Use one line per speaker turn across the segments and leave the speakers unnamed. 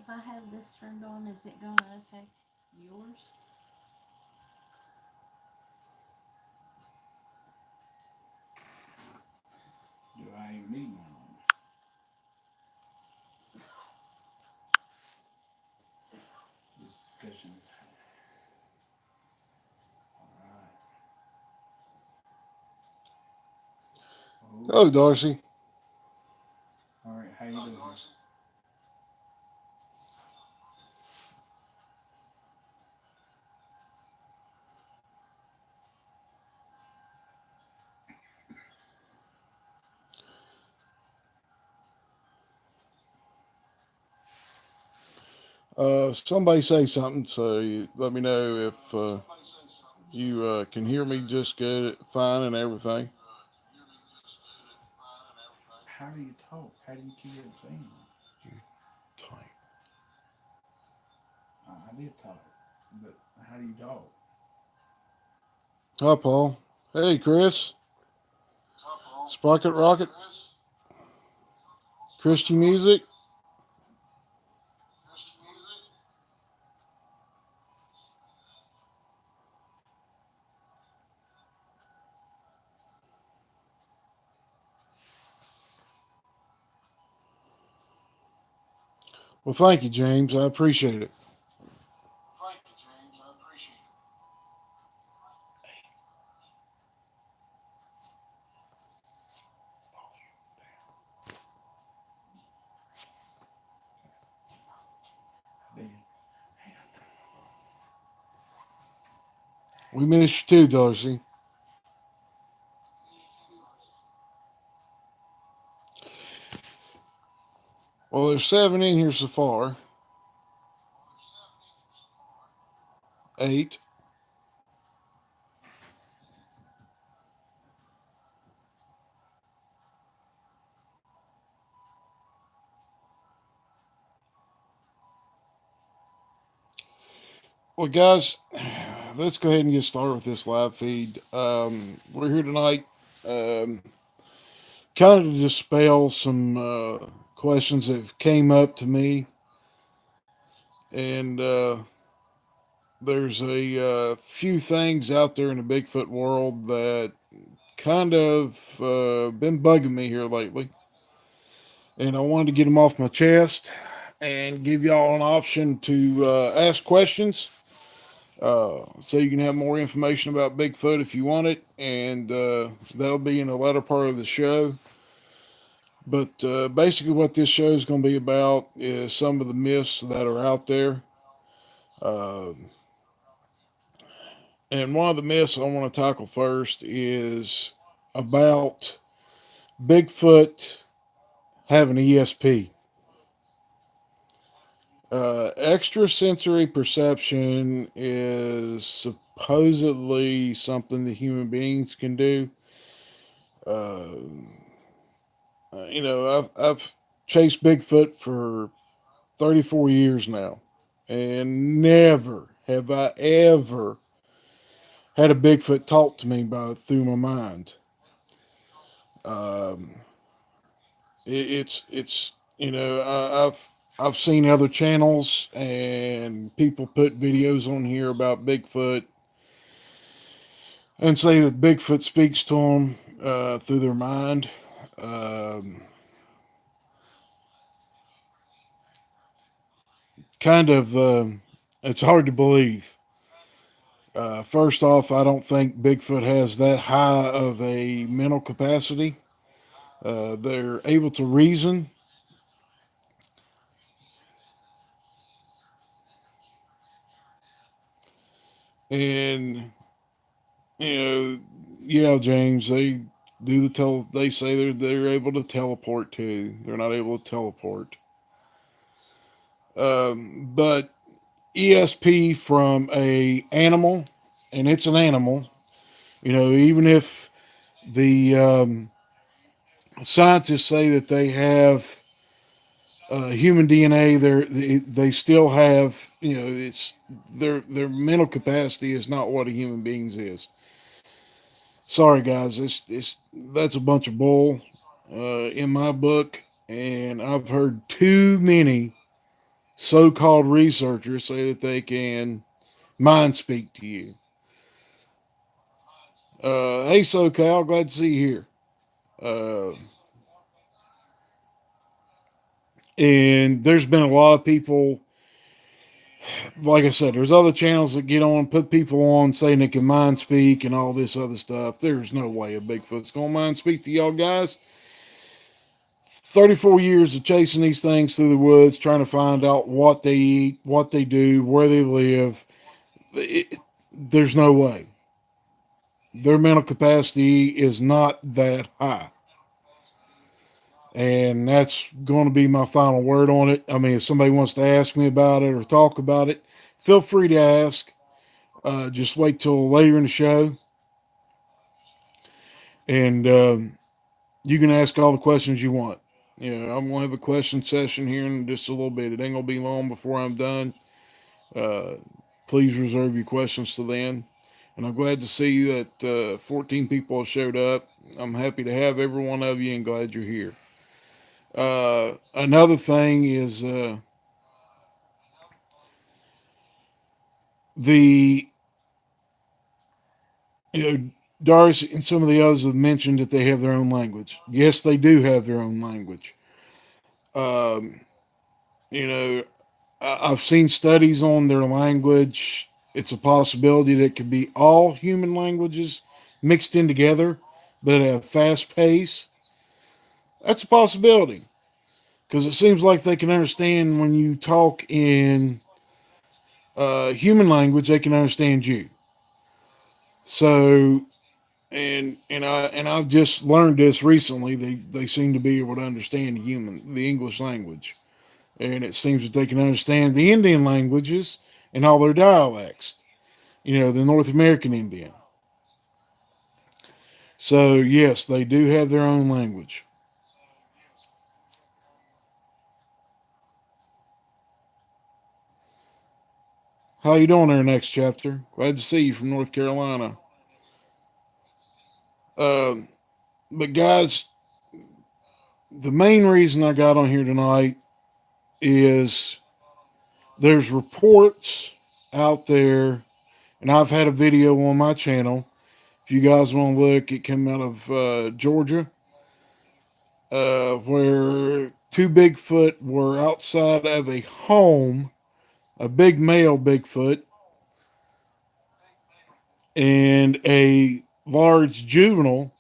if I have this turned on, is it going to affect yours?
Do I even need one on? Just fishing. All right.
Hello, Darcy.
All right, how you doing?
Somebody say something, so let me know if you can hear me just good, fine, and everything.
How do you talk? How do you keep it thing? I did talk, but how do you talk?
Hi, Paul. Hey, Chris. Sprocket Rocket. Christian music. Well, thank you, James. I appreciate it.
Did.
We miss you too, Darcy. Well, there's 7 in here so far. 8. Well, guys, let's go ahead and get started with this live feed. We're here tonight, um, kind of to dispel some questions that came up to me, and there's a few things out there in the Bigfoot world that kind of been bugging me here lately, and I wanted to get them off my chest and give y'all an option to ask questions. So you can have more information about Bigfoot if you want it, and that'll be in the latter part of the show. But basically, what this show is going to be about is some of the myths that are out there. Uh, and one of the myths I want to tackle first is about Bigfoot having ESP. Extrasensory perception is supposedly something that human beings can do. Uh, I've chased Bigfoot for 34 years now, and never have I ever had a Bigfoot talk to me through my mind. Um, it's I've seen other channels and people put videos on here about Bigfoot and say that Bigfoot speaks to them through their mind. Um, kind of, it's hard to believe. First off, I don't think Bigfoot has that high of a mental capacity. They're able to reason, and you know, yeah, James, they they say they're able to teleport too. They're not able to teleport. But ESP from a animal, and it's an animal. Even if the scientists say that they have human DNA, they still have, it's their mental capacity is not what a human being's is. Sorry, guys, it's that's a bunch of bull in my book, and I've heard too many so-called researchers say that they can mind speak to you. Hey, SoCal, glad to see you here. Uh, and there's been a lot of people, like I said, there's other channels that get on, put people on saying they can mind speak and all this other stuff. There's no way a Bigfoot's going to mind speak to y'all guys. 34 years of chasing these things through the woods, trying to find out what they eat, what they do, where they live. There's no way. Their mental capacity is not that high. And that's going to be my final word on it. I mean, if somebody wants to ask me about it or talk about it, feel free to ask. Just wait till later in the show, and you can ask all the questions you want. You know, I'm gonna have a question session here in just a little bit. It ain't gonna be long before I'm done. Uh, Please reserve your questions to then. And I'm glad to see that 14 people have showed up. I'm happy to have every one of you and glad you're here. Another thing is the, you know, Doris and some of the others have mentioned that they have their own language. Yes, they do have their own language. Um, you know, I've seen studies on their language. It's a possibility that it could be all human languages mixed in together, but at a fast pace. That's a possibility because it seems like they can understand when you talk in human language. They can understand you. So, I've just learned this recently. They seem to be able to understand the English language, and it seems that they can understand the Indian languages and all their dialects. You know, the North American Indian. So yes, they do have their own language. How you doing there, next chapter? Glad to see you from North Carolina. Um, but guys, the main reason I got on here tonight is there's reports out there, and I've had a video on my channel. If you guys want to look, it came out of Georgia, where two Bigfoot were outside of a home, a big male Bigfoot, and a large juvenile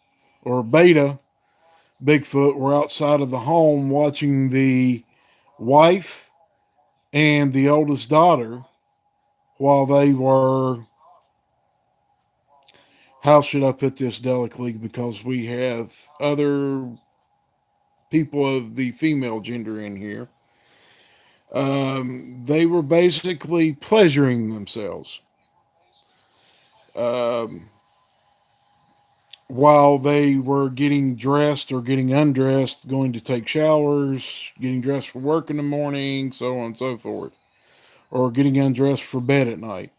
or beta Bigfoot were outside of the home watching the wife and the oldest daughter while they were, how should I put this delicately, because we have other people of the female gender in here. They were basically pleasuring themselves um, while they were getting dressed or getting undressed, going to take showers, getting dressed for work in the morning, so on and so forth, or getting undressed for bed at night.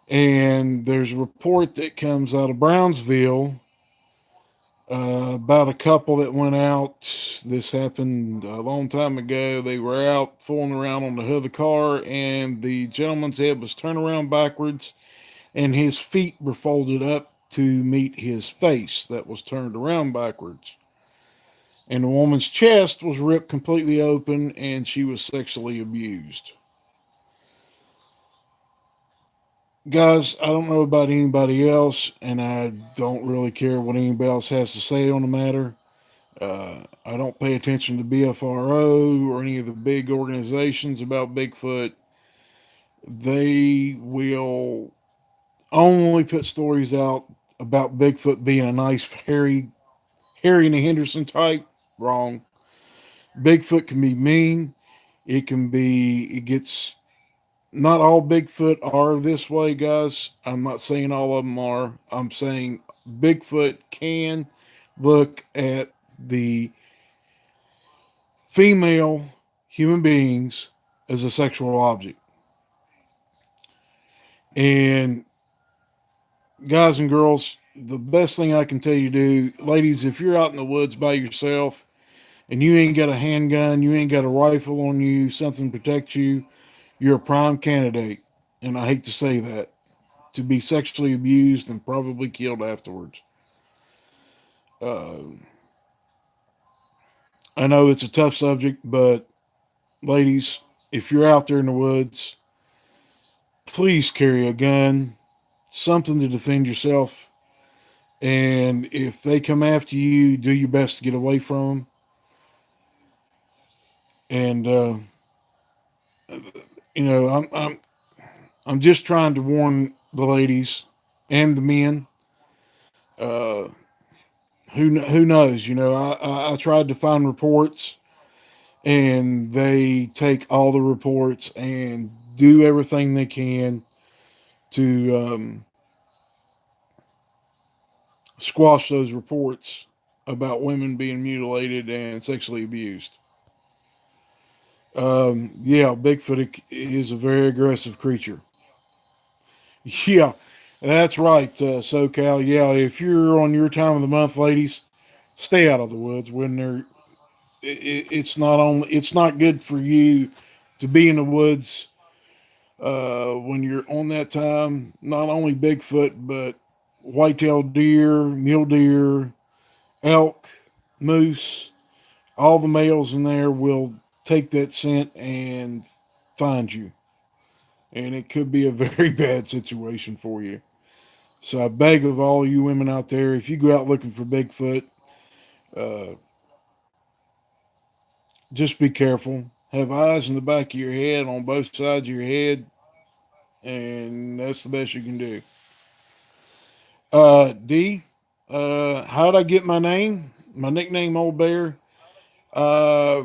And there's a report that comes out of Brownsville about a couple that went out. This happened a long time ago. They were out fooling around on the hood of the car, and the gentleman's head was turned around backwards, and his feet were folded up to meet his face that was turned around backwards. And the woman's chest was ripped completely open, and she was sexually abused. Guys, I don't know about anybody else, and I don't really care what anybody else has to say on the matter. I don't pay attention to BFRO or any of the big organizations about Bigfoot. They will only put stories out about Bigfoot being a nice Harry and the Henderson type. Wrong. Bigfoot can be mean. It gets, not all Bigfoot are this way, guys. I'm not saying all of them are. I'm saying Bigfoot can look at the female human beings as a sexual object. And guys and girls, the best thing I can tell you to do, ladies, if you're out in the woods by yourself, and you ain't got a handgun, you ain't got a rifle on you, something protects you, you're a prime candidate. And I hate to say that, to be sexually abused and probably killed afterwards. Uh, I know it's a tough subject, but ladies, if you're out there in the woods, please carry a gun, something to defend yourself. And if they come after you, do your best to get away from them. And I'm just trying to warn the ladies and the men. Uh, who knows? I tried to find reports, and they take all the reports and do everything they can to squash those reports about women being mutilated and sexually abused. Yeah, Bigfoot is a very aggressive creature. Yeah, that's right, SoCal. Yeah, if you're on your time of the month, ladies, stay out of the woods when they're. It's not good for you to be in the woods when you're on that time. Not only Bigfoot, but white-tailed deer, mule deer, elk, moose. All the males in there will take that scent and find you, and it could be a very bad situation for you. So I beg of all you women out there, if you go out looking for Bigfoot, uh, just be careful. Have eyes in the back of your head, on both sides of your head, and that's the best you can do. D, how did I get my name? My nickname, Old Bear. Uh,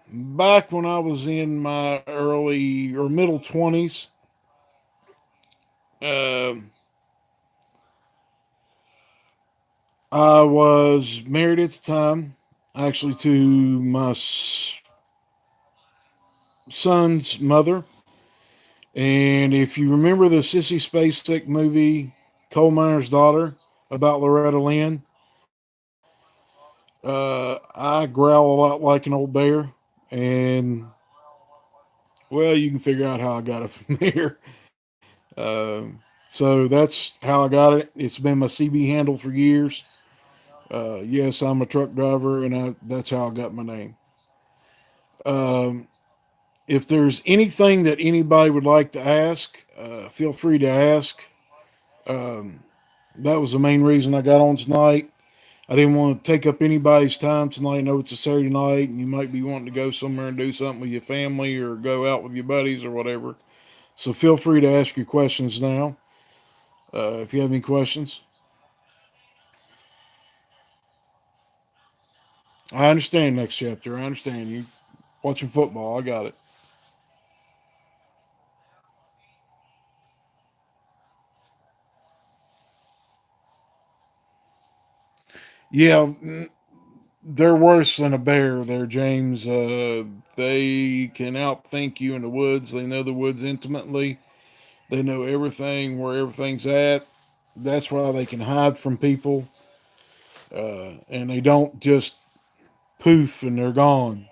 Back when I was in my early or middle 20s, uh, I was married at the time, actually, to my son's mother. And if you remember the Sissy Spacek movie, Coal Miner's Daughter, about Loretta Lynn, I growl a lot like an old bear. And, well, you can figure out how I got it from there. So that's how I got it. It's been my CB handle for years. Yes, I'm a truck driver, and that's how I got my name. Um, if there's anything that anybody would like to ask, feel free to ask. Um, that was the main reason I got on tonight. I didn't want to take up anybody's time tonight. I know it's a Saturday night, and you might be wanting to go somewhere and do something with your family or go out with your buddies or whatever. So feel free to ask your questions now. If you have any questions, I understand next chapter. I understand you watching football. I got it. Yeah, they're worse than a bear there, James. They can outthink you in the woods. They know the woods intimately. They know everything, where everything's at. That's why they can hide from people. And they don't just poof and they're gone.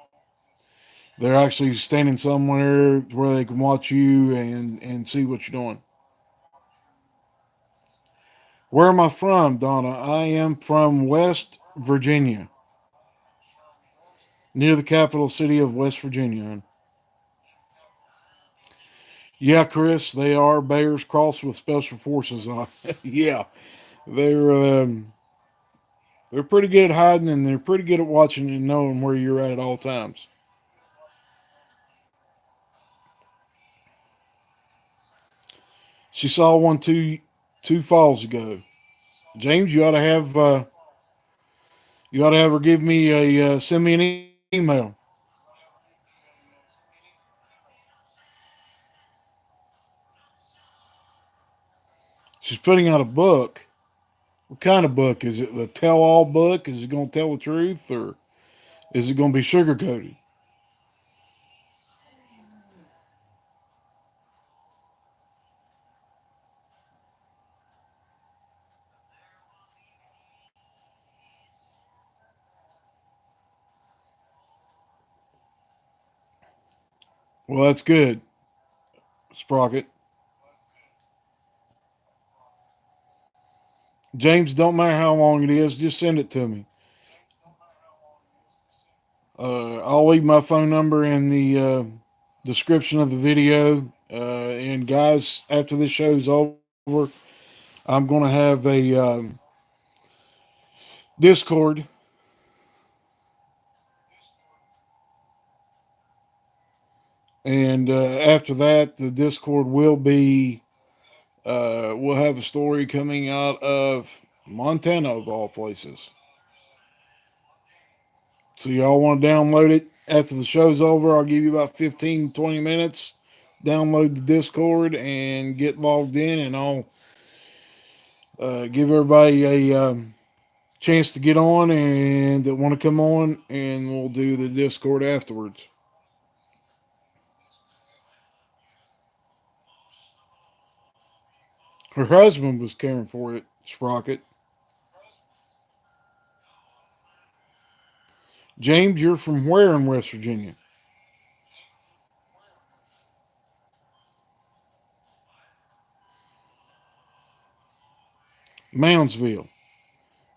They're actually standing somewhere where they can watch you and see what you're doing. Where am I from, Donna? I am from West Virginia, near the capital city of West Virginia. Yeah, Chris, they are bears crossed with special forces. Yeah, they're um, they're pretty good at hiding, and they're pretty good at watching and knowing where you're at all times. She saw one two falls ago. James, you ought to have her give me a send me an email. She's putting out a book. What kind of book is it? The tell-all book? Is it going to tell the truth, or is it going to be sugar coated? Well, that's good, Sprocket. James, don't matter how long it is, just send it to me. I'll leave my phone number in the description of the video. And guys, after this show's over, I'm going to have a Discord, and after that, the Discord will be. We'll have a story coming out of Montana, of all places. So y'all want to download it after the show's over? I'll give you about 15, 20 minutes. Download the Discord and get logged in, and I'll give everybody a chance to get on and that want to come on, and we'll do the Discord afterwards. Her husband was caring for it, Sprocket. James, you're from where in West Virginia? Moundsville.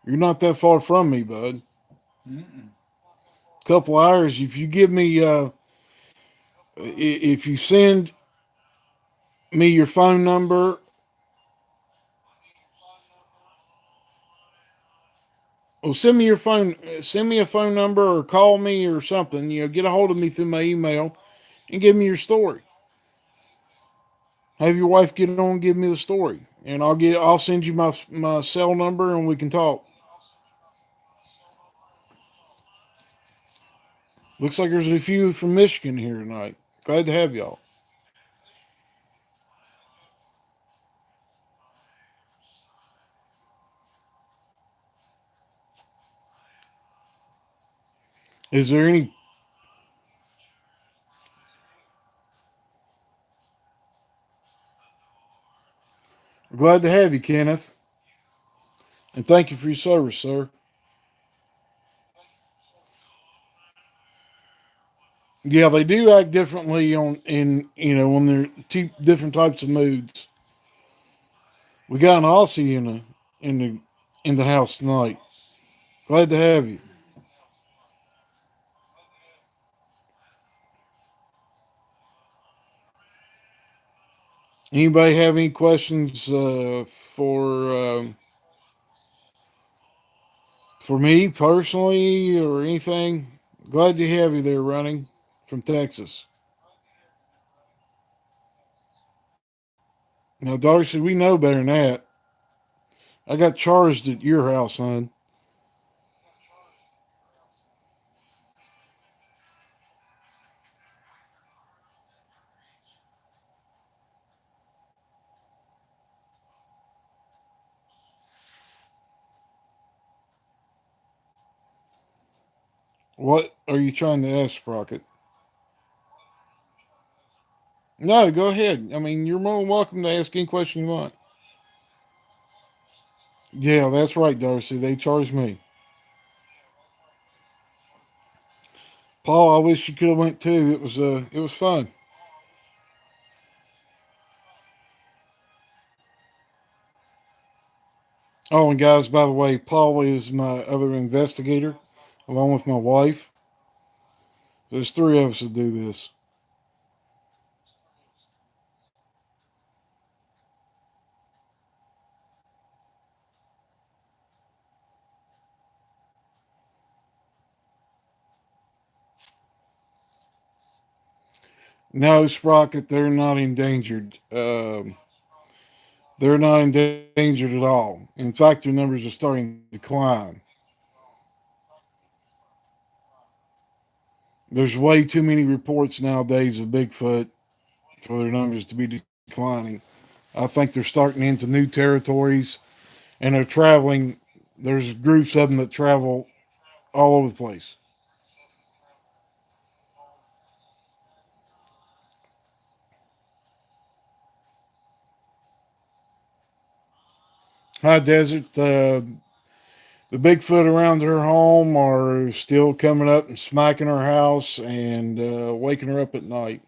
You're not that far from me, bud.
Mm-mm.
Couple hours. If you give me, if you send me your phone number, well, send me your phone. Send me a phone number or call me or something. Get a hold of me through my email and give me your story. Have your wife get on and give me the story, and I'll send you my cell number and we can talk. Looks like there's a few from Michigan here tonight. Glad to have y'all. Is there any? Glad to have you, Kenneth, and thank you for your service, sir. Yeah, they do act differently when they're two different types of moods. We got an Aussie in the in the house tonight. Glad to have you. Anybody have any questions for me personally or anything? Glad to have you there, running from Texas. Now, Darcy, we know better than that. I got charged at your house, son. What are you trying to ask, Sprocket? No, go ahead. I mean, you're more than welcome to ask any question you want. Yeah, that's right, Darcy. They charged me. Paul, I wish you could have went too. It was fun. Oh, and guys, by the way, Paul is my other investigator, along with my wife. There's three of us that do this. No, Sprocket, they're not endangered. They're not endangered at all. In fact, their numbers are starting to decline. There's way too many reports nowadays of Bigfoot for their numbers to be declining. I think they're starting into new territories and they're traveling. There's groups of them that travel all over the place. High desert, the Bigfoot around her home are still coming up and smacking her house and waking her up at night.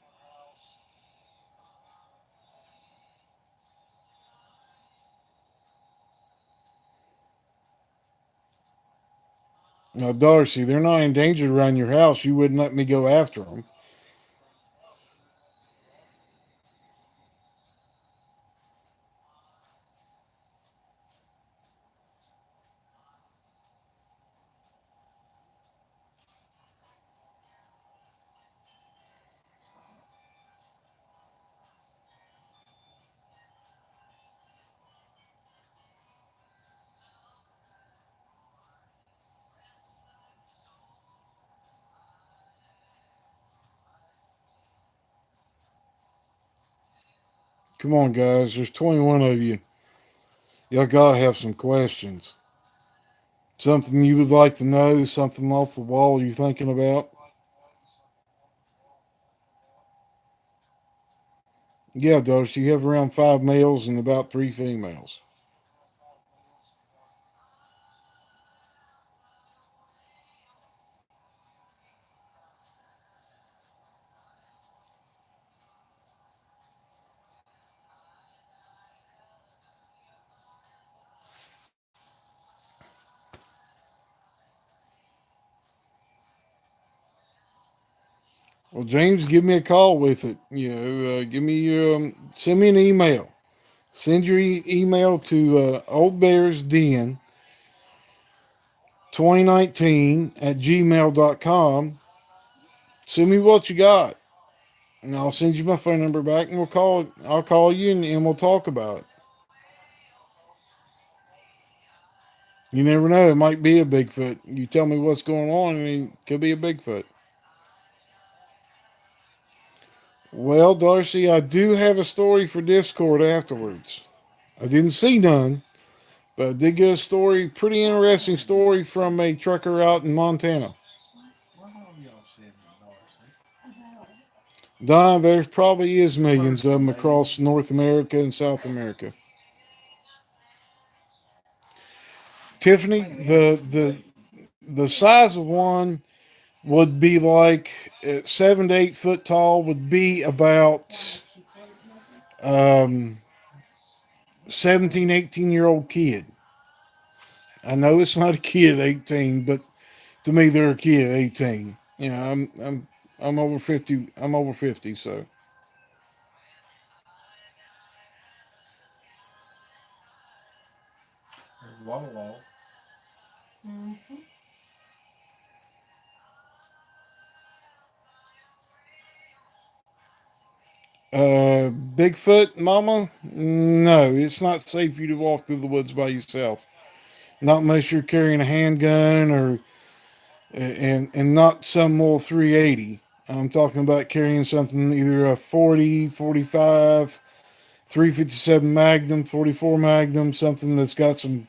Now, Darcy, they're not endangered around your house. You wouldn't let me go after them. Come on, guys. There's 21 of you. Y'all gotta have some questions. Something you would like to know, something off the wall you're thinking about? Yeah, Darcy, you have around 5 males and about 3 females. Well, James, give me a call with it. Send me an email. Send your email to oldbearsden 2019 at gmail.com. Send me what you got. And I'll send you my phone number back and I'll call you and we'll talk about it. You never know, it might be a Bigfoot. You tell me what's going on, I mean, it could be a Bigfoot. Well, Darcy, I do have a story for Discord afterwards. I didn't see none, but I did get a story, pretty interesting story from a trucker out in Montana.
What have y'all said to Darcy?
Don, there probably is millions
First
of them
lady.
across North America and South America. Tiffany,
Hey, handsome
the size of one would be like 7 to 8 foot tall. Would be about um, 17, 18-year old kid. I know it's not a kid at 18, but to me they're a kid at 18. I'm over 50. I'm over 50, so.
There's Walla Walla.
Mm-hmm.
Bigfoot, Mama? No, it's not safe for you to walk through the woods by yourself. Not unless you're carrying a handgun or and not some old 380. I'm talking about carrying something either a 40, 45, 357 Magnum, 44 Magnum, something that's got some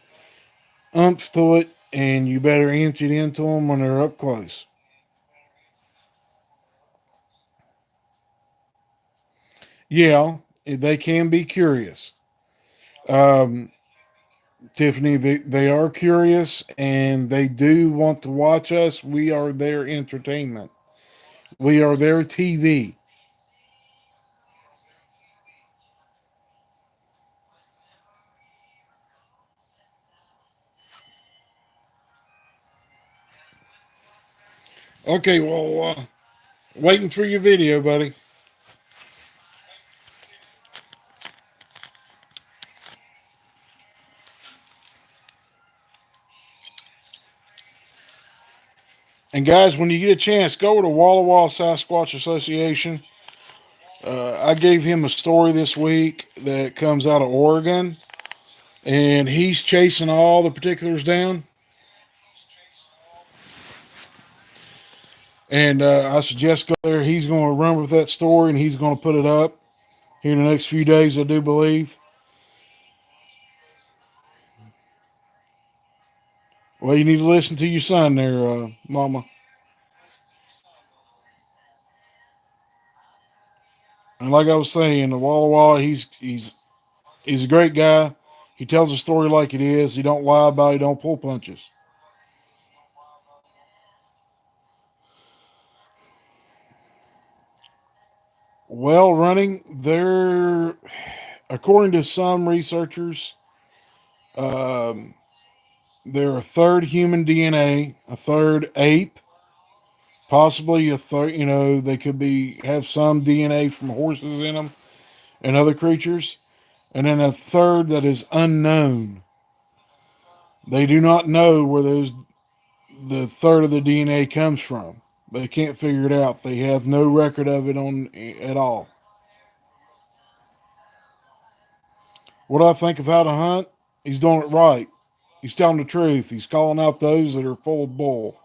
umph to it, and you better inch it into them when they're up close. Yeah, they can be curious. Um, Tiffany, they are curious and they do want to watch us. We are their entertainment. We are their TV. Okay, well, waiting for your video, buddy. And guys, when you get a chance, go to Walla Walla Sasquatch Association. I gave him a story this week that comes out of Oregon, and he's chasing all the particulars down. And I suggest go there. He's going to run with that story, and he's going to put it up here in the next few days, I do believe. Well, you need to listen to your son there, Mama. And like I was saying, the Walla Walla, he's a great guy. He tells a story like it is. He don't lie about it. He don't pull punches. Well, running, they're, according to some researchers, um, They're a third human DNA, a third ape, possibly a third. They could be have some DNA from horses in them and other creatures, and then a third that is unknown. They do not know where the third of the DNA comes from. They can't figure it out. They have no record of it on at all. What do I think of how to hunt? He's doing it right. He's telling the truth. He's calling out those that are full of bull.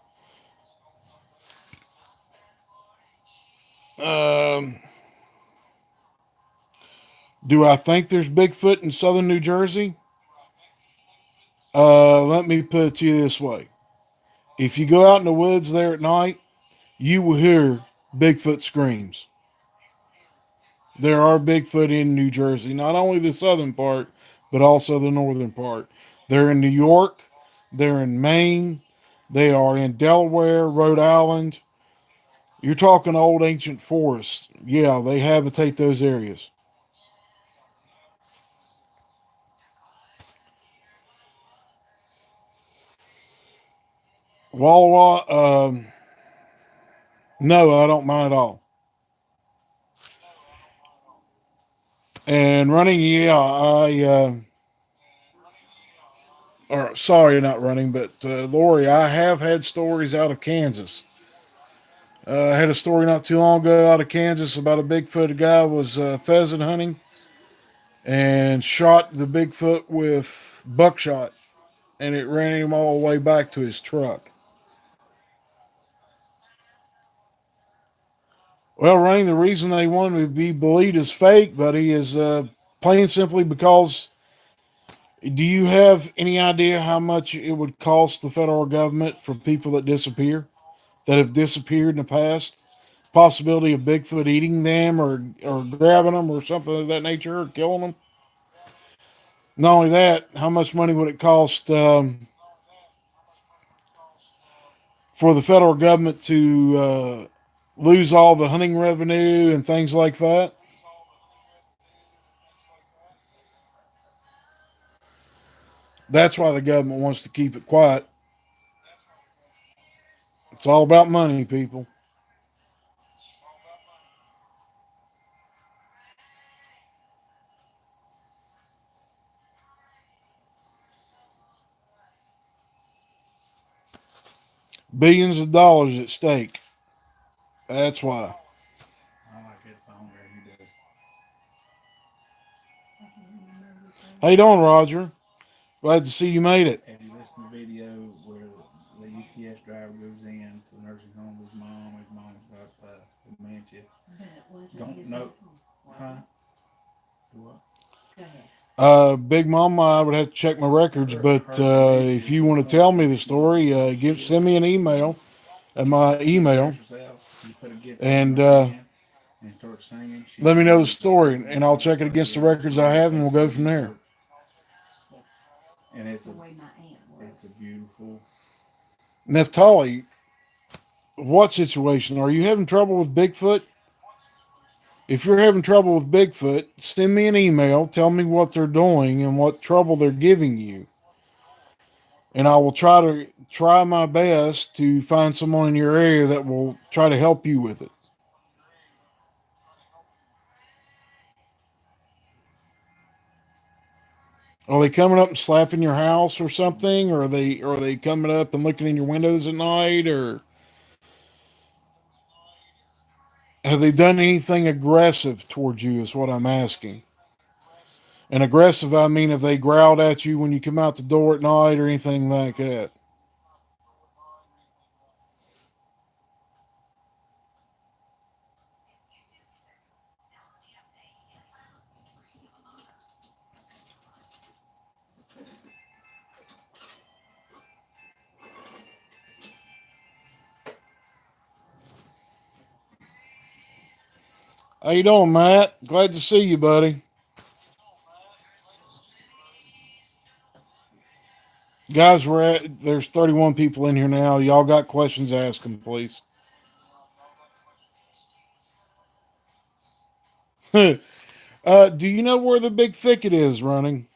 Um, do I think there's Bigfoot in southern New Jersey? Let me put it to you this way. If you go out in the woods there at night, you will hear Bigfoot screams. There are Bigfoot in New Jersey, not only the southern part, but also the northern part. They're in New York, they're in Maine, they are in Delaware, Rhode Island. You're talking old ancient forests. Yeah, they habitate those areas. Wawa, no, I don't mind at all. And running, yeah, or sorry, not running, but Lori, I have had stories out of Kansas. I had a story not too long ago out of Kansas about a Bigfoot. A guy was pheasant hunting and shot the Bigfoot with buckshot, and it ran him all the way back to his truck. Well, Rain, the reason they want to be believed as fake, buddy, is plain and simply because do you have any idea how much it would cost the federal government for people that disappear, that have disappeared in the past? Possibility of Bigfoot eating them or grabbing them or something of that nature or killing them. Not only that, how much money would it cost for the federal government to lose all the hunting revenue and things like that? That's why the government wants to keep it quiet. It's all about money, people. Billions of dollars at stake. That's why.
I like that song there. You do.
How you doing, Roger? Glad to see you made it.
Have you listened to the video where the UPS driver goes in to the nursing home with his mom? His mom's got dementia.
But was it
Don't
his
know.
uncle? Was
Huh?
it?
Do what?
Go ahead.
Big Mama, I would have to check my records, but if you want to tell me the story, send me an email at my
She
email
dressed herself. You put a gift in
and
her hand and start singing. She
let me know the
sings
story,
songs
and I'll check it against the records I have, and we'll go from there.
And
That's the way my aunt
it's a
was.
beautiful.
Neftali, what situation? Are you having trouble with Bigfoot? If you're having trouble with Bigfoot, send me an email. Tell me what they're doing and what trouble they're giving you, and I will try my best to find someone in your area that will try to help you with it. Are they coming up and slapping your house or something? Or are they coming up and looking in your windows at night? Or have they done anything aggressive towards you? Is what I'm asking. And aggressive, I mean, have they growled at you when you come out the door at night or anything like that? How you doing, Matt? Glad to see you, buddy. Guys, there's 31 people in here now. Y'all got questions? Ask them, please. Do you know where the big thicket is running?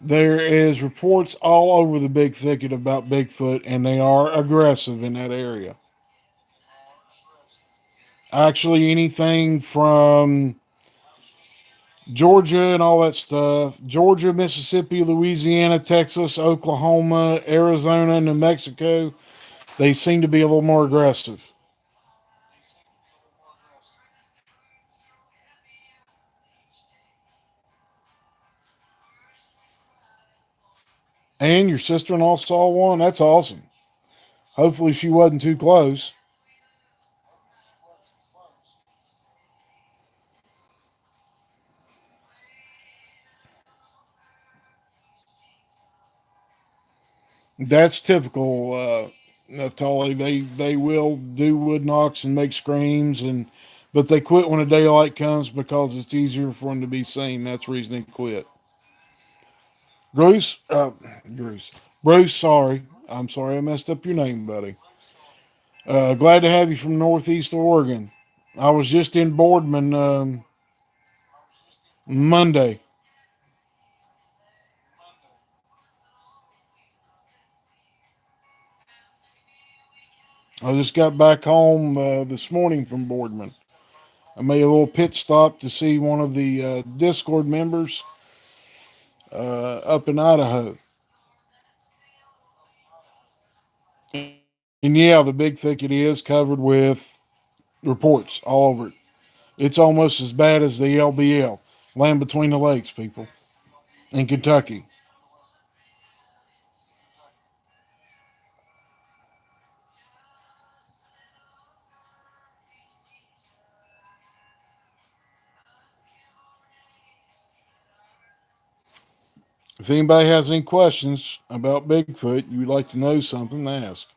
There is reports all over the big thicket about Bigfoot, and they are aggressive in that area. Actually, anything from Georgia and all that stuff, Georgia, Mississippi, Louisiana, Texas, Oklahoma, Arizona, New Mexico, they seem to be a little more aggressive. And your sister in law saw one? That's awesome. Hopefully, she wasn't too close. That's typical. Naphtali. They will do wood knocks and make screams, but they quit when the daylight comes because it's easier for them to be seen. That's the reason they quit. Bruce, Bruce, Bruce. Sorry, I'm sorry I messed up your name, buddy. Glad to have you from Northeast Oregon. I was just in Boardman Monday. I just got back home this morning from Boardman. I made a little pit stop to see one of the Discord members up in Idaho. And yeah, the big thicket is covered with reports all over it. It's almost as bad as the LBL, Land Between the Lakes, people, in Kentucky. If anybody has any questions about Bigfoot, you would like to know something, ask.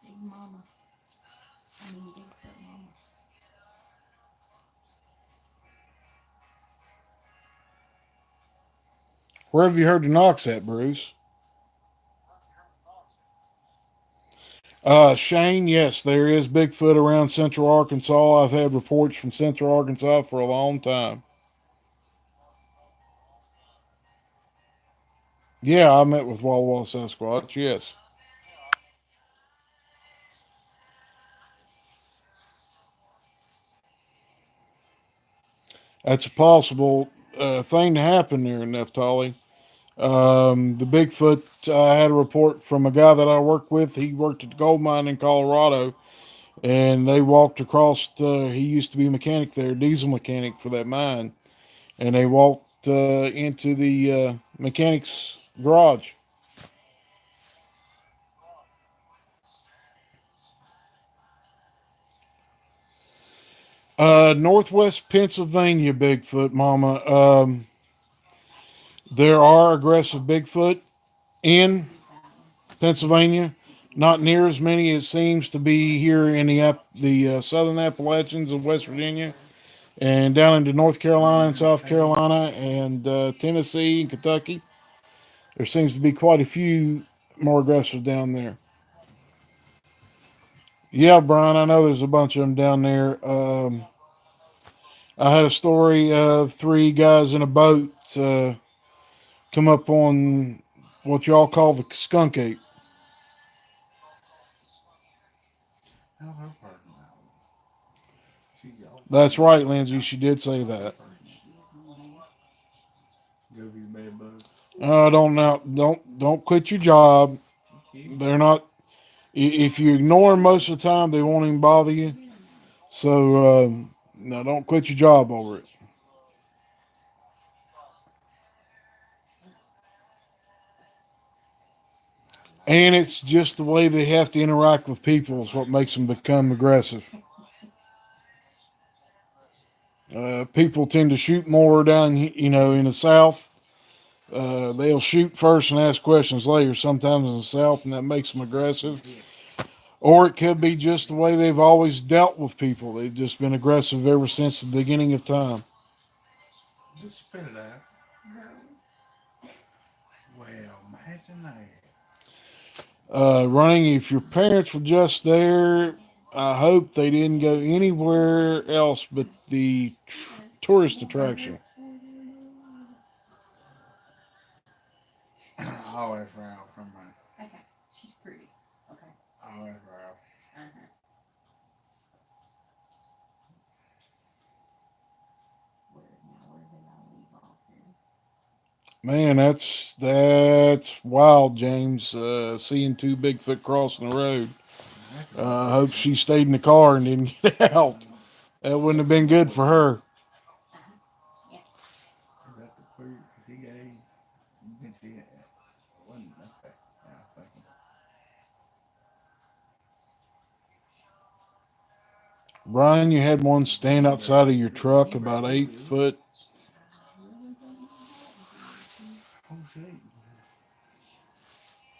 Big Mama. I mean, Bigfoot Mama.
Where have you heard the knocks at, Bruce? Shane, yes, there is Bigfoot around Central Arkansas. I've had reports from Central Arkansas for a long time. Yeah, I met with Walla Walla Sasquatch, yes. That's a possible thing to happen there in Neftali. The Bigfoot, I had a report from a guy that I worked with. He worked at the gold mine in Colorado, and they walked across. He used to be a mechanic there, diesel mechanic for that mine, and they walked into the mechanic's garage. Northwest Pennsylvania Bigfoot, Mama. There are aggressive Bigfoot in Pennsylvania. Not near as many as seems to be here in the southern Appalachians of West Virginia, and down into North Carolina and South Carolina and Tennessee and Kentucky. There seems to be quite a few more aggressive down there. Yeah, Brian, I know there's a bunch of them down there. I had a story of three guys in a boat come up on what y'all call the skunk ape.
Hell, her partner now. She's y'all
That's
partner.
right, Lindsay. She did say that.
Go over your bed bug.
Don't now, don't quit your job.
Cute.
They're not. If you ignore them most of the time, they won't even bother you. So no, don't quit your job over it. And it's just the way they have to interact with people is what makes them become aggressive. People tend to shoot more down, in the South. They'll shoot first and ask questions later. Sometimes in the South, and that makes them aggressive. Or it could be just the way they've always dealt with people. They've just been aggressive ever since the beginning of time.
Just spit it out. Well, imagine that.
Running, if your parents were just there, I hope they didn't go anywhere else but the tourist attraction.
I'll ask Ralph. From my,
Okay. She's pretty. Okay.
I'll ask Ralph.
Uh-huh. Where did I leave off here?
Man, that's wild, James. Seeing two Bigfoot crossing the road.
That's
I
right.
hope she stayed in the car and didn't get out. That wouldn't have been good for her.
Uh-huh. Yeah.
Is that the queer? Is he gay? You can see it. Wasn't okay. Yeah, I was thinking.
Brian, you had one stand outside of your truck
He
about
probably
8 foot.
I really don't know how old he is.
Oh shit.
I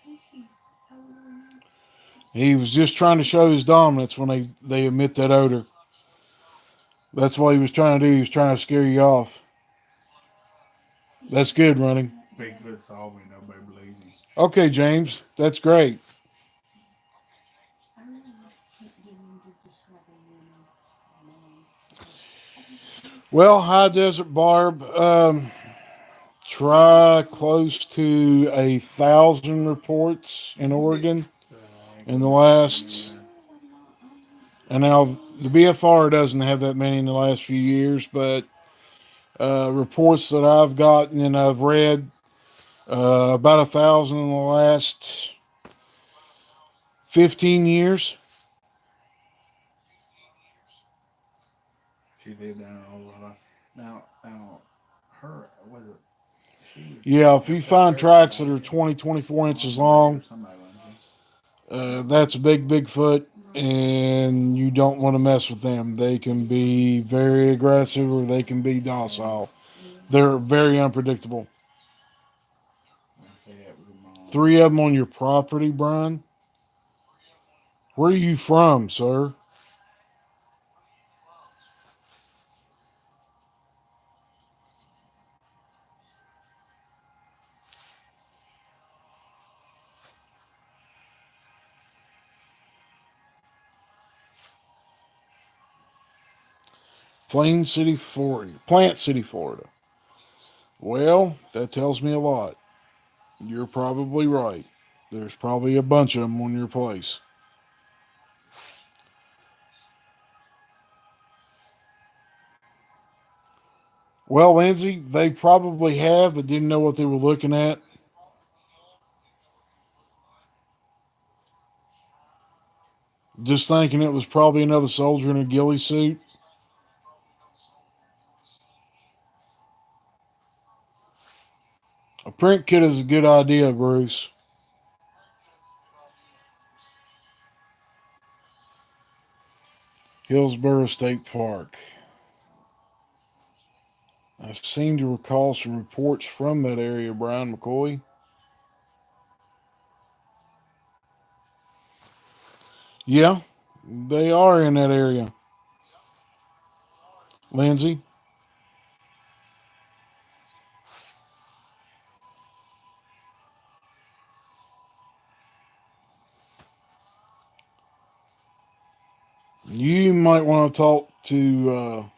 think she's older.
He was just trying to show his dominance when they emit that odor. That's what he was trying to do. He was trying to scare you off. That's good, running.
Bigfoot saw me. Nobody believes him.
Okay, James, that's great.
I really can't get into describing women names because I just can't.
Well, High Desert Barb, try close to 1,000 reports in Oregon in the last. And now the BFR doesn't have that many in the last few years, but reports that I've gotten and I've read, about 1,000 in the last 15 years.
She lived down in Oklahoma. Now, her was it? She
Yeah, if
was
you
up
find
there for
tracks that are
like
20, 24 inches
Andre or
long,
somebody, wasn't she?
that's a big Bigfoot, and you don't want to mess with them. They can be very aggressive or they can be docile. They're very unpredictable.
I say that was her mom.
3 of them on your property, Brian? Where are you from, sir? Plain City, Florida. Plant City, Florida. Well, that tells me a lot. You're probably right. There's probably a bunch of them on your place. Well, Lindsay, they probably have, but didn't know what they were looking at. Just thinking it was probably another soldier in a ghillie suit. A print kit is a good idea, Bruce. Hillsborough State Park. I seem to recall some reports from that area, Brian McCoy. Yeah, they are in that area. Lindsay, you might want to talk to.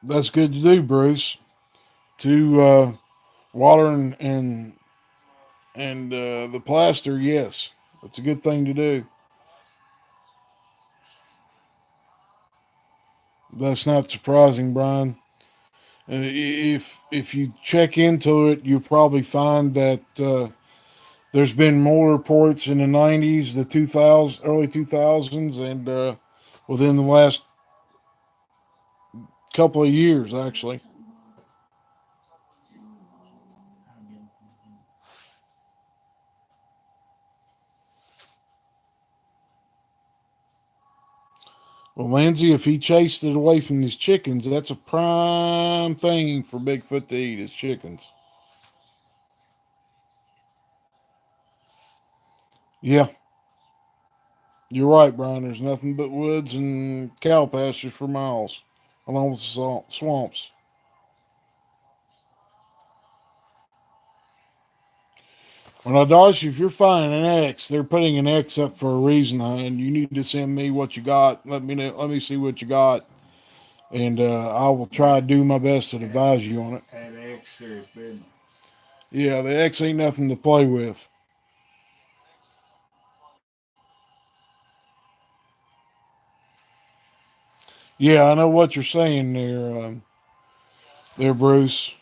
That's good to do, Bruce. To water and the plaster, yes, that's a good thing to do. That's not surprising, Brian. If you check into it, you'll probably find that there's been more reports in the '90s, the 2000s, early 2000s, and within the last couple of years, actually. Well, Lindsay, if he chased it away from his chickens, that's a prime thing for Bigfoot to eat is chickens. Yeah, you're right, Brian. There's nothing but woods and cow pastures for miles, along with swamps. Well, now, Darcy, if you're finding an X, they're putting an X up for a reason, and you need to send me what you got. Let me know. Let me see what you got, and I will try to do my best to advise you on it.
serious business.
Yeah, the X ain't nothing to play with. Yeah, I know what you're saying there, Bruce.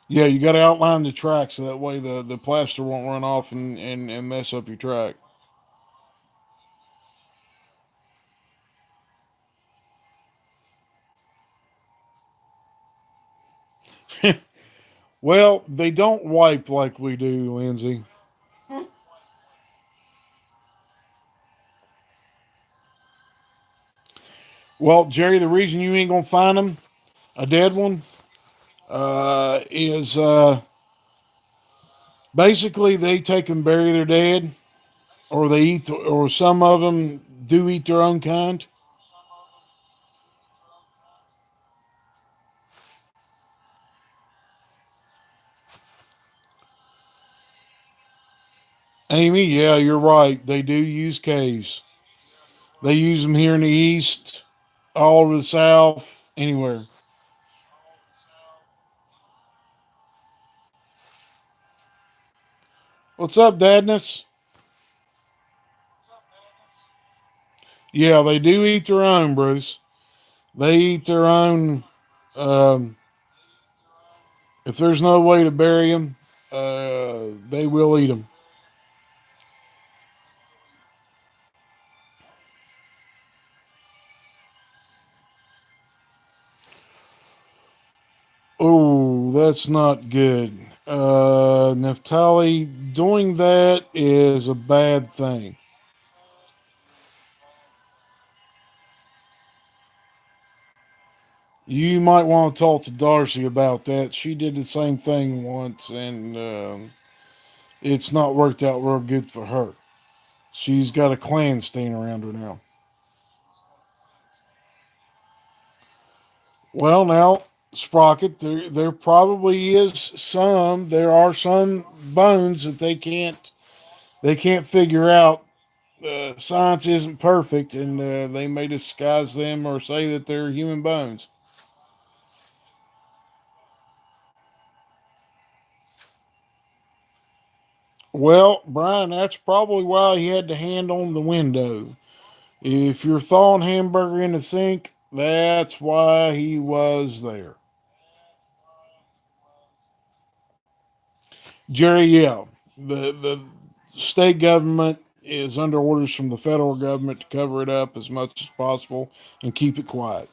Yeah, you got to outline the track so that way the plaster won't run off and mess up your track. Well, they don't wipe like we do, Lindsay. Well, Jerry, the reason you ain't gonna find them, a dead one, is basically they take and bury their dead, or they eat, or some of them do eat their own kind. Amy, yeah, you're right. They do use caves. They use them here in the east, all over the south, anywhere. What's up, Dadness? Yeah, they do eat their own, Bruce. They eat their own. Um, if there's no way to bury them, they will eat them. Oh, that's not good. Naphtali, doing that is a bad thing. You might want to talk to Darcy about that. She did the same thing once, and it's not worked out real good for her. She's got a clan staying around her now. Well, now, Sprocket, there probably is some. There are some bones that they can't figure out. Science isn't perfect, and they may disguise them or say that they're human bones. Well, Brian, that's probably why he had the hand on the window. If you're thawing hamburger in the sink, that's why he was there. Jerry, yeah, the state government is under orders from the federal government to cover it up as much as possible and keep it quiet.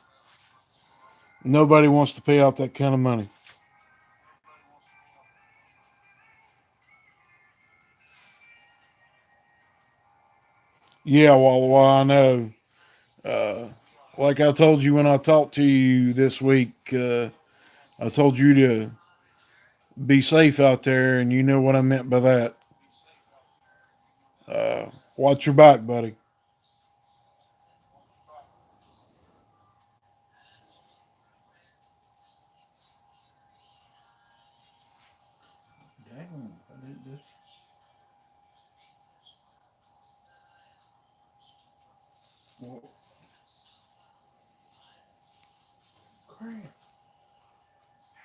Nobody wants to pay out that kind of money. Yeah, well, I know. Uh, like I told you when I talked to you this week, I told you to be safe out there, and you know what I meant by that. Watch your back, buddy.
Dang, I did this. Well, crap.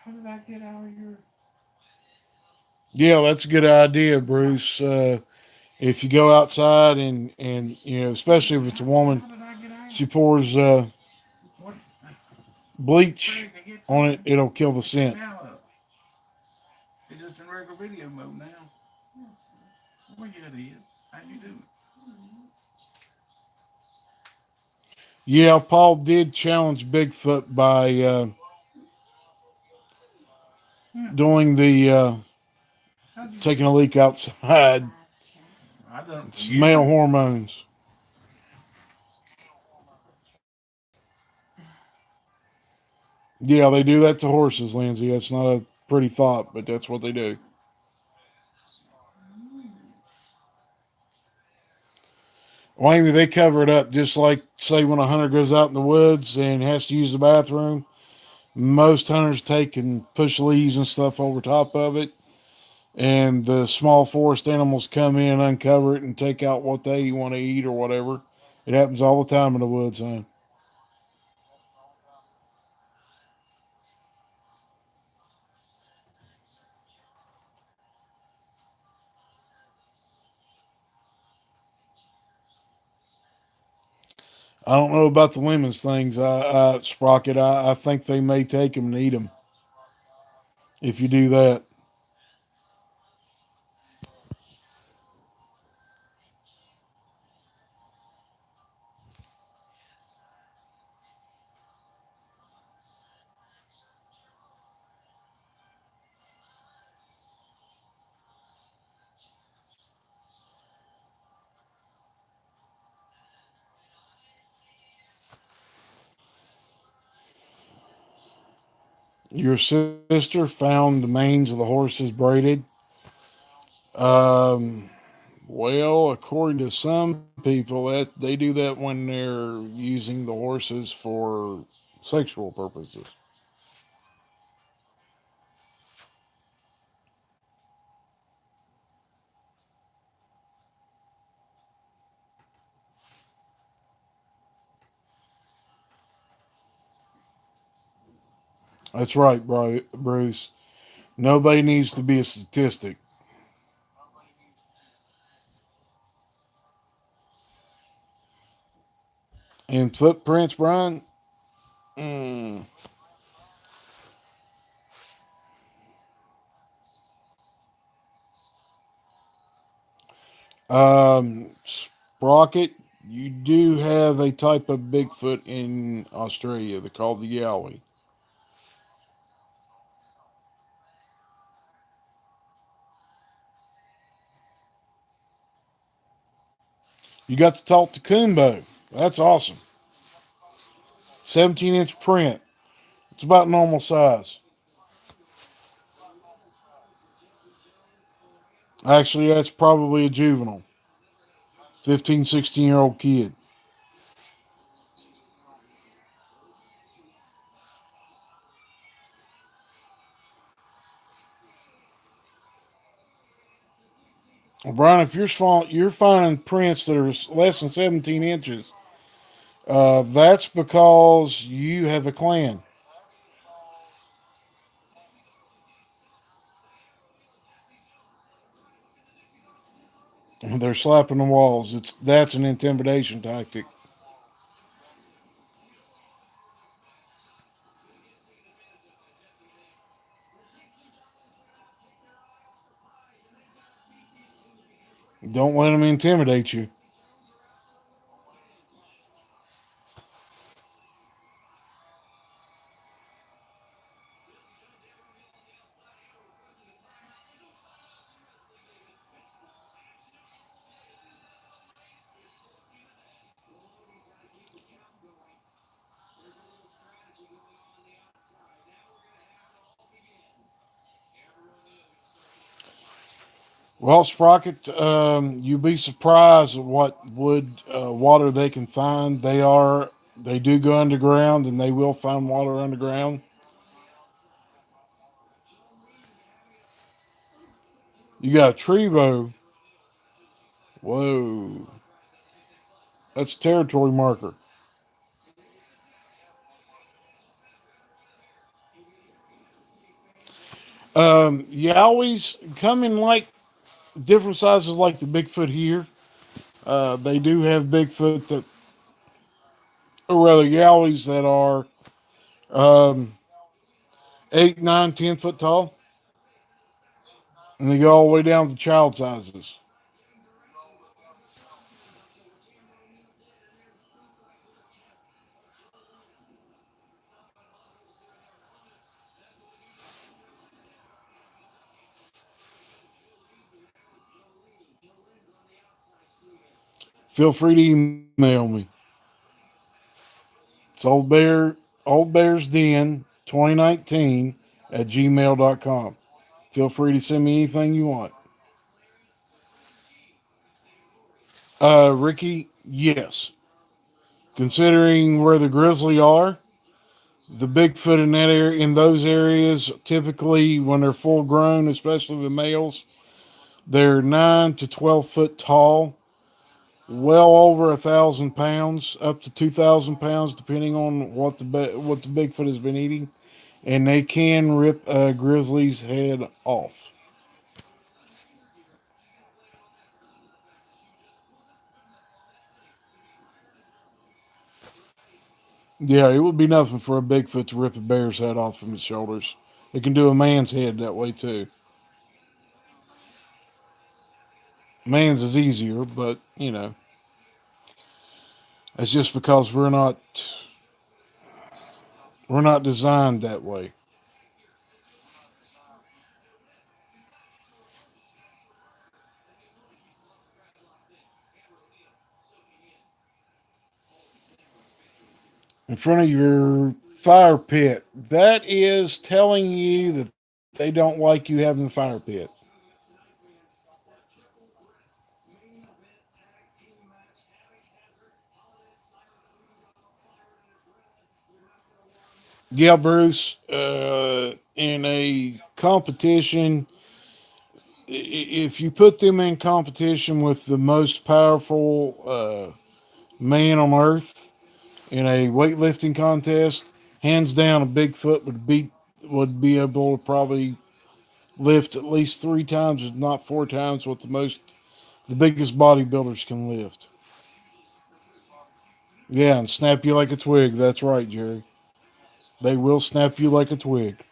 How did I get out of your?
Yeah, that's a good idea, Bruce. If you go outside and especially if it's a woman,
How did I get out?
she pours
What?
bleach
Craig, I get
on it,
something.
it'll kill the
Get
scent.
out of. It's just in regular video mode now. Well, yeah, it is. How you do
Yeah, Paul did challenge Bigfoot by
it? Yeah.
doing the
How'd you?
taking a leak outside.
Gotcha.
I done it for
It's male
years.
hormones. Yeah, they do that to horses, Lindsay. That's not a pretty thought, but that's what they do. Well, Amy, they cover it up just like, say, when a hunter goes out in the woods and has to use the bathroom. Most hunters take and push leaves and stuff over top of it, and the small forest animals come in, uncover it, and take out what they want to eat or whatever. It happens all the time in the woods, huh? I don't know about the lemons things. Sprocket. I think they may take them and eat them if you do that. Your sister found the manes of the horses braided. Um, well, according to some people, that they do that when they're using the horses for sexual purposes. That's right, Bruce. Nobody needs to be a statistic. And footprints, Brian. Mm, Sprocket, you do have a type of Bigfoot in Australia. They're called the Yowie. You got to talk to Kumbo. That's awesome. 17-inch print. It's about normal size. Actually, that's probably a juvenile. 15, 16-year-old kid. Well, Brian, if you're finding prints that are less than 17 inches, that's because you have a clan. They're slapping the walls. That's an intimidation tactic. Don't let them intimidate you. Well, Sprocket, you'd be surprised at what wood water they can find. They do go underground, and they will find water underground. You got a tree bow. Whoa, that's a territory marker. Yowies come in like different sizes, like the Bigfoot here. They do have Bigfoot that, or rather, Yowies that are um, 8, 9, 10 foot tall, and they go all the way down to child sizes. Feel free to email me. It's Old Bears Den 2019 at gmail.com. Feel free to send me anything you want. Ricky, yes. Considering where the grizzly are, the Bigfoot in that area, in those areas, typically when they're full grown, especially the males, they're 9 to 12 foot tall, well over 1,000 pounds, up to 2,000 pounds, depending on what the Bigfoot has been eating, and they can rip a grizzly's head off. Yeah, it would be nothing for a Bigfoot to rip a bear's head off from its shoulders. It can do a man's head that way too. Man's is easier, but it's just because we're not designed that way. In front of your fire pit, that is telling you that they don't like you having the fire pit. Yeah, Bruce. In a competition, if you put them in competition with the most powerful man on earth in a weightlifting contest, hands down, a Bigfoot would be able to probably lift at least 3 times, if not 4 times, what the biggest bodybuilders can lift. Yeah, and snap you like a twig. That's right, Jerry. They will snap you like a twig.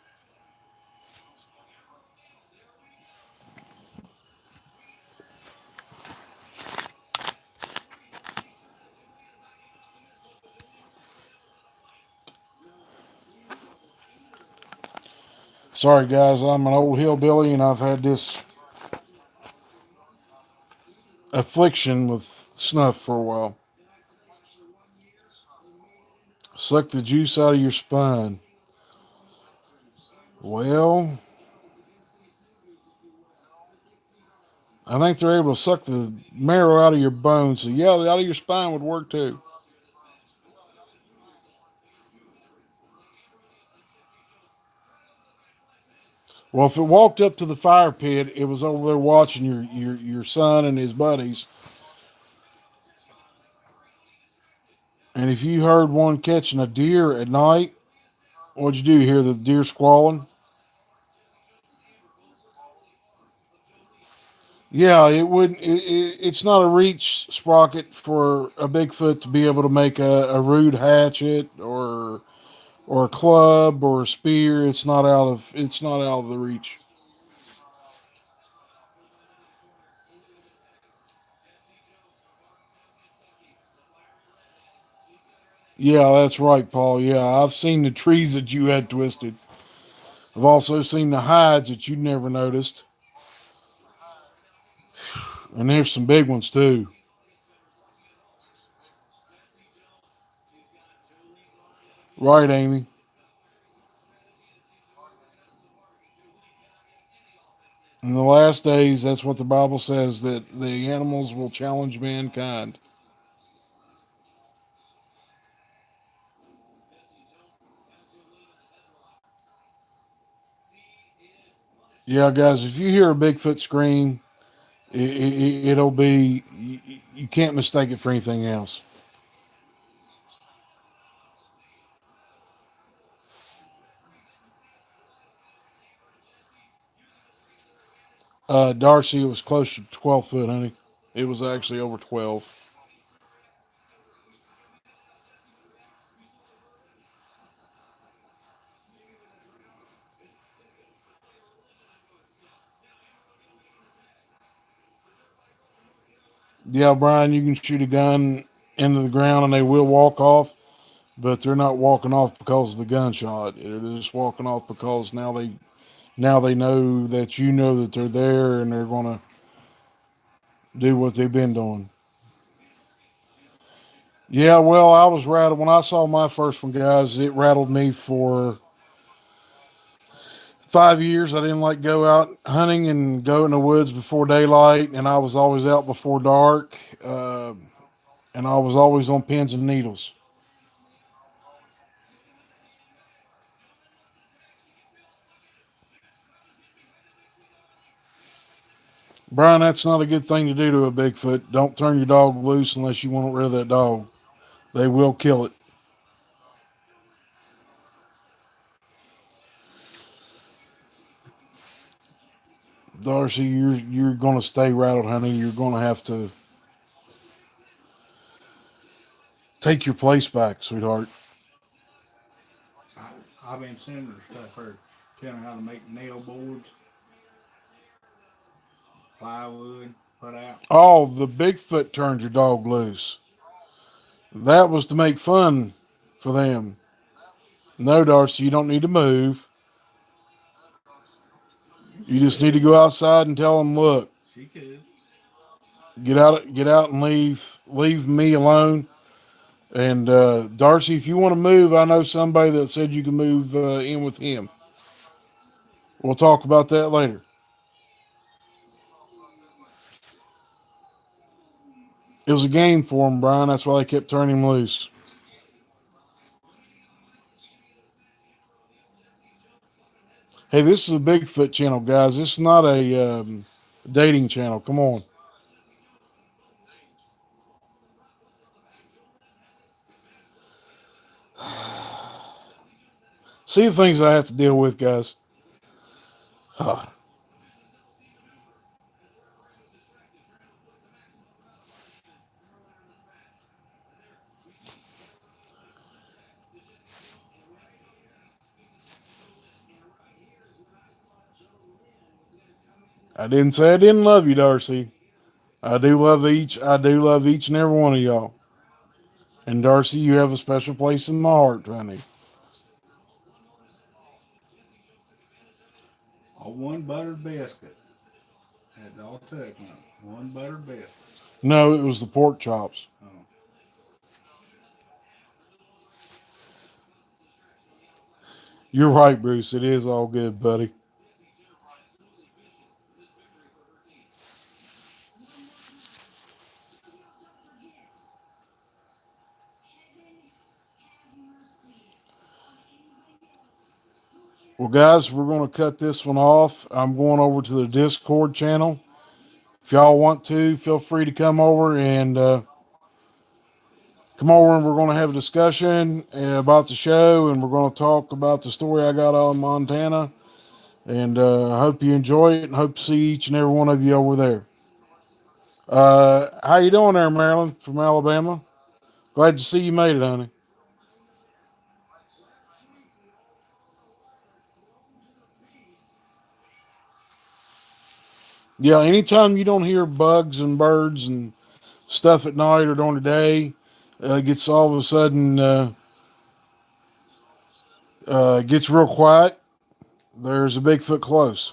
Sorry, guys, I'm an old hillbilly and I've had this affliction with snuff for a while. Suck the juice out of your spine. Well, I think they're able to suck the marrow out of your bones. So, yeah, out of your spine would work too. Well, if it walked up to the fire pit, it was over there watching your son and his buddies. And if you heard one catching a deer at night, what'd you do? Hear the deer squalling? Yeah, it wouldn't. It's not a reach sprocket for a Bigfoot to be able to make a rude hatchet or a club or a spear. It's not out of the reach. Yeah, that's right, Paul. Yeah, I've seen the trees that you had twisted. I've also seen the hides that you never noticed, and there's some big ones too. Right, Amy. In the last days, that's what the Bible says, that the animals will challenge mankind. Yeah, guys, if you hear a Bigfoot scream, it'll be you can't mistake it for anything else. Darcy, it was close to 12 foot, honey. It was actually over 12. Yeah, Brian, you can shoot a gun into the ground and they will walk off, but they're not walking off because of the gunshot. They're just walking off because now they know that you know that they're there and they're gonna do what they've been doing. Yeah, well, I was rattled when I saw my first one, guys. It rattled me for 5 years. I didn't like go out hunting and go in the woods before daylight, and I was always out before dark, and I was always on pins and needles. Brian, that's not a good thing to do to a Bigfoot. Don't turn your dog loose unless you want rid of that dog. They will kill it. Darcy, you're gonna stay rattled, honey. You're gonna have to take your place back, sweetheart.
I've been sending her stuff. Her telling her how to make nail boards, plywood, put out.
Oh, the Bigfoot turned your dog loose. That was to make fun for them. No, Darcy, you don't need to move. You
She
just need to
could.
go outside and tell them, look,
She could.
get out, and leave me alone. And Darcy, if you want to move, I know somebody that said you can move in with him. We'll talk about that later. It was a game for him, Brian. That's why they kept turning him loose. Hey, this is a Bigfoot channel, guys. This is not a dating channel. Come on. See the things I have to deal with, guys. I didn't say I didn't love you, Darcy. I do love each. I do love each and every one of y'all. And Darcy, you have a special place in my heart, honey.
A one buttered biscuit. That's all it took. One buttered biscuit.
No, it was the pork chops.
Oh.
You're right, Bruce. It is all good, buddy. Well, guys, we're going to cut this one off. I'm going over to the Discord channel. If y'all want to, feel free to come over and we're going to have a discussion about the show, and we're going to talk about the story I got out of Montana. And I hope you enjoy it, and hope to see each and every one of you over there. How you doing there, Marilyn from Alabama? Glad to see you made it, honey. Yeah, anytime you don't hear bugs and birds and stuff at night or during the day, it gets all of a sudden gets real quiet. There's a Bigfoot close.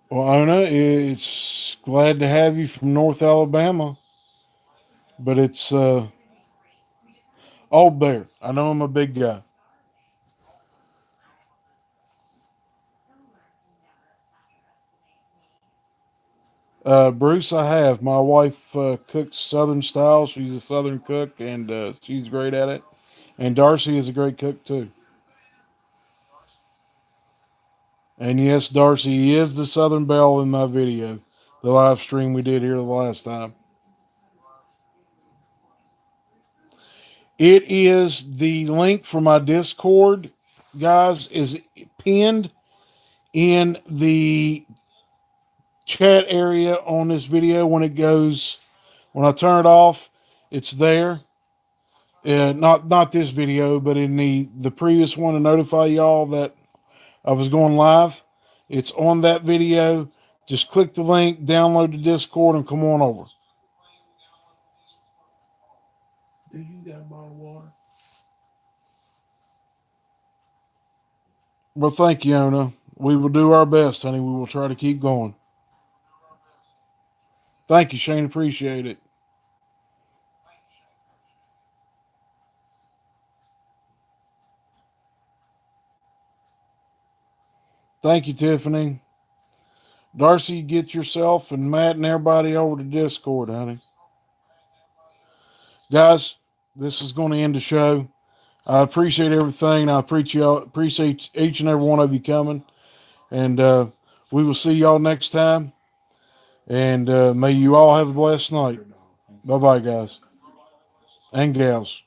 Well, Ona, it's glad to have you from North Alabama, but it's old bear. I know I'm a big guy. Bruce, I have. My wife cooks Southern style. She's a Southern cook, and she's great at it. And Darcy is a great cook too. And yes, Darcy is the Southern Belle in my video, the live stream we did here the last time. It is the link for my Discord, guys, is pinned in the chat area on this video. When I turn it off, it's there. Not this video, but in the previous one to notify y'all that I was going live. It's on that video. Just click the link, download the Discord, and come on over.
Do you got a bottle of water?
Well, thank you, Ona. We will do our best, honey. We will try to keep going. Thank you, Shane. Appreciate it. Thank you, Tiffany. Darcy, get yourself and Matt and everybody over to Discord, honey. Guys, this is going to end the show. I appreciate everything. I appreciate each and every one of you coming. And we will see y'all next time. And may you all have a blessed night. Bye bye, guys and gals.